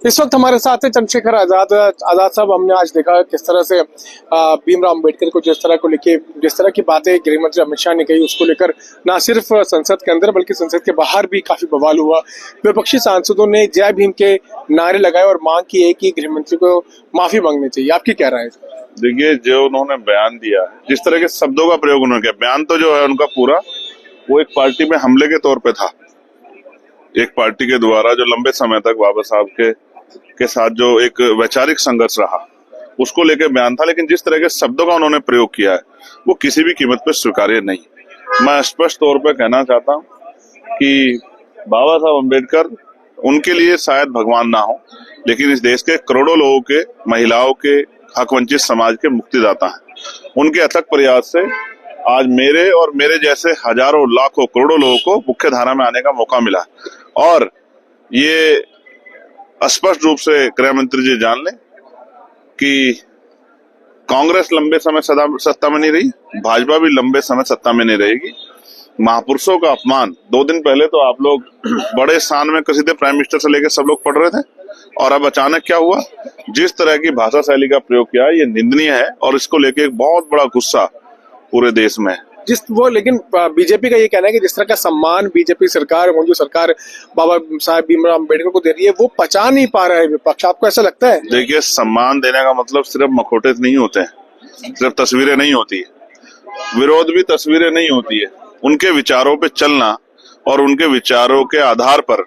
इस वक्त हमारे साथ है चंद्रशेखर आजाद साहब। हमने आज देखा किस तरह से भीमराव अम्बेडकर को जिस तरह की बातें गृह मंत्री अमित शाह ने कही, उसको लेकर न सिर्फ संसद के अंदर बल्कि संसद के बाहर भी काफी बवाल हुआ। विपक्षी सांसदों ने जय भीम के नारे लगाए और मांग की है कि गृह मंत्री को माफी मांगनी चाहिए। आपकी क्या राय है? देखिए, जो उन्होंने बयान दिया, जिस तरह के शब्दों का प्रयोग उन्होंने किया, बयान तो जो है उनका पूरा वो एक पार्टी में हमले के तौर पे था। एक पार्टी के द्वारा जो लंबे समय तक बाबा साहब के साथ जो एक वैचारिक संघर्ष रहा, उसको लेकर बयान था। लेकिन जिस तरह के शब्दों का उन्होंने प्रयोग किया है वो किसी भी कीमत पर स्वीकार्य नहीं। मैं स्पष्ट तौर पर कहना चाहता हूँ कि बाबा साहब अम्बेडकर उनके लिए शायद भगवान ना हो, लेकिन इस देश के करोड़ों लोगों के, महिलाओं के, हक वंचित समाज के मुक्तिदाता हैं। उनके अथक प्रयास से आज मेरे और मेरे जैसे हजारों, लाखों, करोड़ों लोगों को मुख्य धारा में आने का मौका मिला। और ये स्पष्ट रूप से गृह मंत्री जी जान लें कि कांग्रेस लंबे समय सत्ता में नहीं रही, भाजपा भी लंबे समय सत्ता में नहीं रहेगी। महापुरुषों का अपमान, 2 दिन पहले तो आप लोग बड़े स्थान में कसीदे प्राइम मिनिस्टर से लेकर सब लोग पढ़ रहे थे, और अब अचानक क्या हुआ? जिस तरह की भाषा शैली का प्रयोग किया है ये निंदनीय है, और इसको लेकर एक बहुत बड़ा गुस्सा पूरे देश में है। लेकिन बीजेपी का ये कहना है कि जिस तरह का सम्मान बीजेपी सरकार, मौजूद सरकार बाबा साहब भीमराव अम्बेडकर को दे रही है, वो पचा नहीं पा रहा है विपक्ष। आपको ऐसा लगता है? देखिए, सम्मान देने का मतलब सिर्फ मखौटे नहीं होते हैं, सिर्फ तस्वीरें नहीं होती है, विरोध भी तस्वीरें नहीं होती है। उनके विचारों पे चलना और उनके विचारों के आधार पर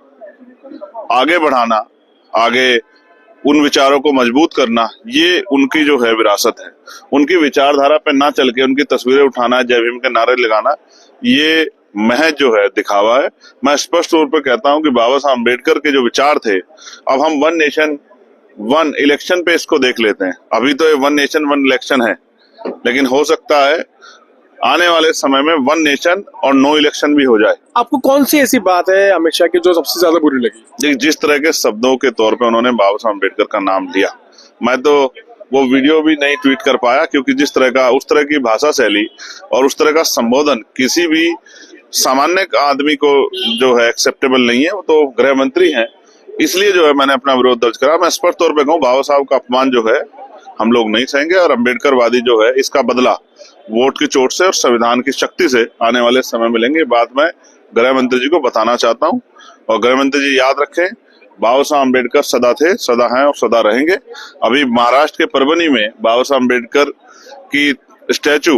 आगे बढ़ाना, आगे उन विचारों को मजबूत करना, ये उनकी जो है विरासत है। उनकी विचारधारा पे ना चल के उनकी तस्वीरें उठाना, जय भीम के नारे लगाना, ये महज जो है दिखावा है। मैं स्पष्ट तौर पर कहता हूं कि बाबा साहब अम्बेडकर के जो विचार थे, अब हम 1 नेशन 1 इलेक्शन पे इसको देख लेते हैं। अभी तो ये 1 नेशन 1 इलेक्शन है, लेकिन हो सकता है आने वाले समय में 1 नेशन और नो इलेक्शन भी हो जाए। आपको कौन सी ऐसी बात है अमित शाह की जो सबसे ज्यादा बुरी लगी? जिस तरह के शब्दों के तौर पे उन्होंने बाबा साहब अम्बेडकर का नाम लिया, मैं तो वो वीडियो भी नहीं ट्वीट कर पाया, क्योंकि जिस तरह का, उस तरह की भाषा शैली और उस तरह का संबोधन किसी भी सामान्य आदमी को जो है एक्सेप्टेबल नहीं है। वो तो गृह मंत्री हैं, इसलिए जो है मैंने अपना विरोध दर्ज करा। मैं स्पष्ट तौर पे कहूँ, बाबा साहब का अपमान जो है हम लोग नहीं सहेंगे, और अम्बेडकरवादी जो है इसका बदला वोट की चोट से और संविधान की शक्ति से आने वाले समय में लेंगे। बात मैं गृह मंत्री जी को बताना चाहता हूं, और गृह मंत्री जी याद रखें, बाबा साहब अम्बेडकर सदा थे, सदा हैं और सदा रहेंगे। अभी महाराष्ट्र के परभनी में बाबा साहब अम्बेडकर की स्टैचू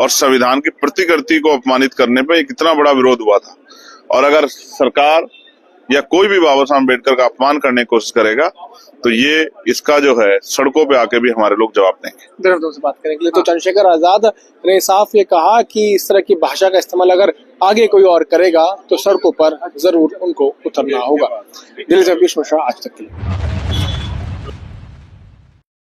और संविधान की प्रतिकृति को अपमानित करने पे कितना बड़ा विरोध हुआ था। और अगर सरकार या कोई भी बाबा साहब अम्बेडकर का अपमान करने की कोशिश करेगा तो ये इसका जो है सड़कों पे आके भी हमारे लोग जवाब देंगे। से बात करने के लिए तो चंद्रशेखर आजाद ने साफ ये कहा कि इस तरह की भाषा का इस्तेमाल अगर आगे कोई और करेगा तो सड़कों पर जरूर उनको उतरना होगा। दिल्ली से विश्व मिश्रा, आज तक के लिए।